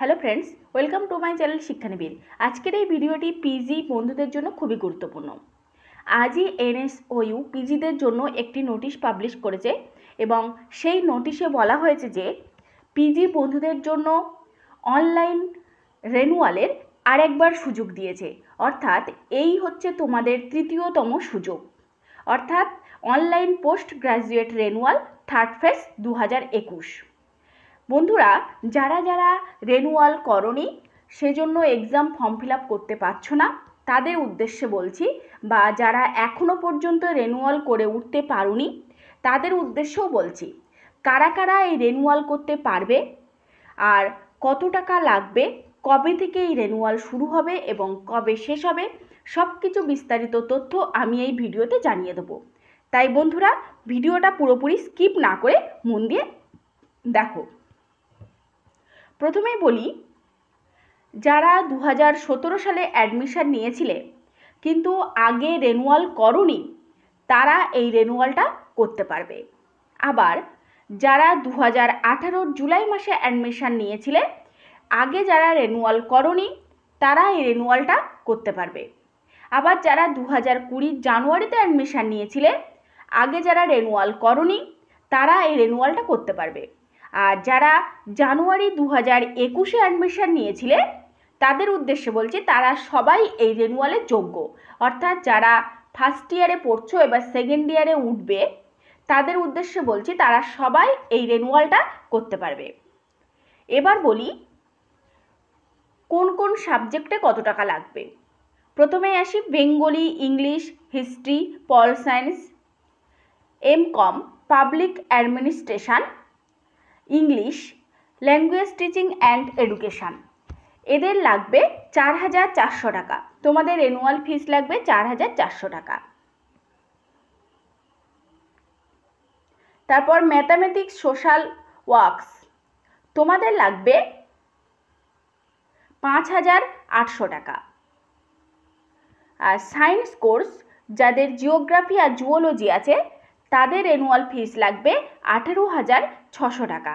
Hello friends, welcome to my channel শিক্ষা নিবিড়। আজকের এই ভিডিওটি পিজি বন্ধুদের জন্য খুবই গুরুত্বপূর্ণ। আজই NSOU পিজিদের জন্য একটি নোটিশ পাবলিশ করেছে এবং সেই নোটিশে বলা হয়েছে যে পিজি বন্ধুদের জন্য অনলাইন রেনুয়ালের আরেকবার সুযোগ দিয়েছে। অর্থাৎ এই হচ্ছে তোমাদের তৃতীয়তম সুযোগ, অর্থাৎ online post graduate renewal third phase 2021। বন্ধুরা, যারা যারা রেনুয়াল করনি, সেজন্য এক্সাম ফর্ম ফিল আপ করতে পারছো না, তাদের উদ্দেশ্যে বলছি, বা যারা এখনও পর্যন্ত রেনুয়াল করে উঠতে পারোনি তাদের উদ্দেশ্যেও বলছি, কারা কারা এই রেনুয়াল করতে পারবে আর কত টাকা লাগবে, কবে থেকে এই রেনুয়াল শুরু হবে এবং কবে শেষ হবে, সব কিছু বিস্তারিত তথ্য আমি এই ভিডিওতে জানিয়ে দেবো। তাই বন্ধুরা, ভিডিওটা পুরোপুরি স্কিপ না করে মন দিয়ে দেখো। প্রথমেই বলি, যারা 2017 সালে অ্যাডমিশন নিয়েছিলে কিন্তু আগে রেনুয়াল করনি, তারা এই রেনুয়ালটা করতে পারবে। আবার যারা 2018 জুলাই মাসে অ্যাডমিশন নিয়েছিলে, আগে যারা রেনুয়াল করনি, তারা এই রেনুয়ালটা করতে পারবে। আবার যারা 2020 জানুয়ারিতে অ্যাডমিশন নিয়েছিলে, আগে যারা রেনুয়াল করনি, তারা এই রেনুয়ালটা করতে পারবে। আর যারা জানুয়ারি 2021-এ অ্যাডমিশন নিয়েছিলে, তাদের উদ্দেশ্যে বলছি, তারা সবাই এই রেনুয়ালের যোগ্য। অর্থাৎ যারা ফার্স্ট ইয়ারে পড়ছো, এবার সেকেন্ড ইয়ারে উঠবে, তাদের উদ্দেশ্যে বলছি, তারা সবাই এই রেনুয়ালটা করতে পারবে। এবার বলি কোন কোন সাবজেক্টে কত টাকা লাগবে। প্রথমে আসি Bengali, English, history, pol science, MCom, public administration, English, language teaching and education. এদের লাগবে 4,400 টাকা। তোমাদের রেনুয়াল ফিস লাগবে 4,400 টাকা। তারপর ম্যাথামেটিক্স, সোশ্যাল ওয়ার্কস, তোমাদের লাগবে 5,800 টাকা। আর সায়েন্স কোর্স, যাদের জিওগ্রাফি আর জুওলজি আছে, তাদের রেনুয়াল ফিস লাগবে 18,600 টাকা।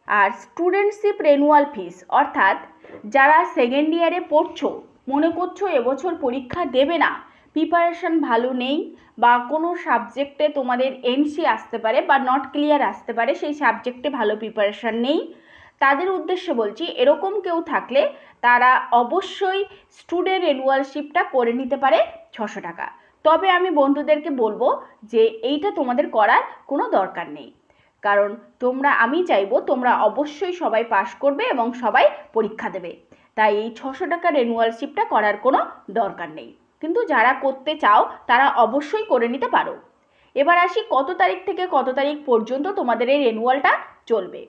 আর স্টুডেন্টশিপ রেনুয়াল ফিস, অর্থাৎ যারা সেকেন্ড ইয়ারে পড়ছো, মনে করছো এবছর পরীক্ষা দেবে না, প্রিপারেশন ভালো নেই, বা কোনো সাবজেক্টে তোমাদের NC আসতে পারে বা নট ক্লিয়ার আসতে পারে, সেই সাবজেক্টে ভালো প্রিপারেশন নেই, তাদের উদ্দেশ্যে বলছি, এরকম কেউ থাকলে তারা অবশ্যই স্টুডেন্ট রেনুয়ালশিপটা করে নিতে পারে 600 টাকা। তবে আমি বন্ধুদেরকে বলবো যে এইটা তোমাদের করার কোনো দরকার নেই, কারণ আমি চাইবো তোমরা অবশ্যই সবাই পাস করবে এবং সবাই পরীক্ষা দেবে। তাই এই 600 টাকা রেনুয়ালশিপটা করার কোনো দরকার নেই, কিন্তু যারা করতে চাও তারা অবশ্যই করে নিতে পারো। এবার আসি কত তারিখ থেকে কত তারিখ পর্যন্ত তোমাদের এই রেনুয়ালটা চলবে।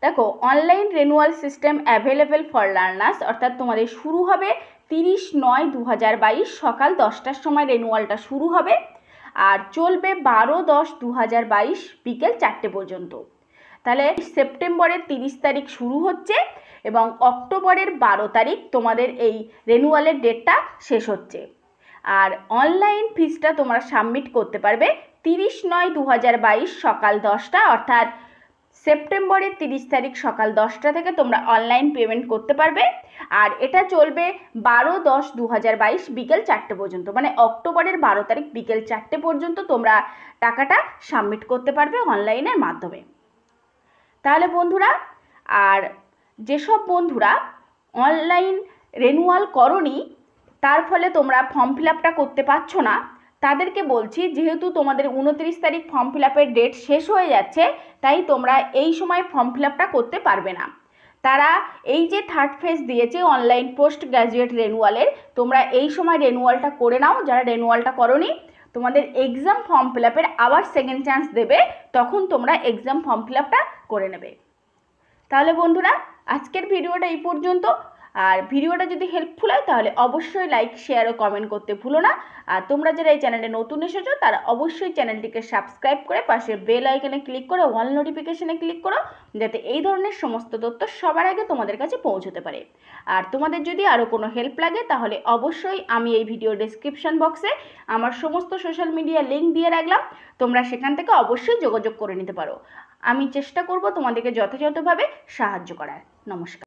দেখো, online renewal system available for learners, অর্থাৎ তোমাদের শুরু হবে 30/9/2022 সকাল 10টার সময় রেনুয়ালটা শুরু হবে আর চলবে 12/10/2022 বিকেল 4টে পর্যন্ত। তাহলে সেপ্টেম্বরের 30 তারিখ শুরু হচ্ছে এবং অক্টোবরের 12 তারিখ তোমাদের এই রেনুয়ালের ডেটটা শেষ হচ্ছে। আর অনলাইন ফিসটা তোমরা সাবমিট করতে পারবে 30/9/2022 সকাল 10টা, অর্থাৎ সেপ্টেম্বরের 30 তারিখ সকাল 10টা থেকে তোমরা অনলাইন পেমেন্ট করতে পারবে। আর এটা চলবে 12/10/2022 বিকেল 4টে পর্যন্ত, মানে অক্টোবরের 12 তারিখ বিকেল 4টে পর্যন্ত তোমরা টাকাটা সাবমিট করতে পারবে অনলাইনের মাধ্যমে। তাহলে বন্ধুরা, আর যেসব বন্ধুরা অনলাইন রেনুয়াল করনি, তার ফলে তোমরা ফর্ম ফিল আপটা করতে পারছো না, তাদেরকে বলছি, যেহেতু তোমাদের 29 তারিখ ফর্ম ফিল আপের ডেট শেষ হয়ে যাচ্ছে, তাই তোমরা এই সময় ফর্ম ফিল আপটা করতে পারবে না। তারা এই যে থার্ড ফেজ দিয়েছে অনলাইন পোস্ট গ্র্যাজুয়েট রেনুয়ালের, তোমরা এই সময় রেনুয়ালটা করে নাও। যারা রেনুয়ালটা করনি, তোমাদের এক্সাম ফর্ম ফিল আপের আবার সেকেন্ড চান্স দেবে, তখন তোমরা এক্সাম ফর্ম ফিল আপটা করে নেবে। তাহলে বন্ধুরা, আজকের ভিডিওটা এই পর্যন্ত। আর ভিডিওটা যদি হেল্পফুল হয় তাহলে অবশ্যই লাইক, শেয়ার ও কমেন্ট করতে ভুলো না। আর তোমরা যারা এই চ্যানেলে নতুন এসেছো, তারা অবশ্যই চ্যানেলটিকে সাবস্ক্রাইব করে পাশে বেল আইকনে ক্লিক করে অল নোটিফিকেশনে ক্লিক করো, যাতে এই ধরনের সমস্ত তথ্য সবার আগে তোমাদের কাছে পৌঁছতে পারে। আর তোমাদের যদি আরও কোনো হেল্প লাগে, তাহলে অবশ্যই আমি এই ভিডিওর ডেসক্রিপশন বক্সে আমার সমস্ত সোশ্যাল মিডিয়া লিঙ্ক দিয়ে রাখলাম, তোমরা সেখান থেকে অবশ্যই যোগাযোগ করে নিতে পারো। আমি চেষ্টা করব তোমাদেরকে যথাযথভাবে সাহায্য করার। নমস্কার।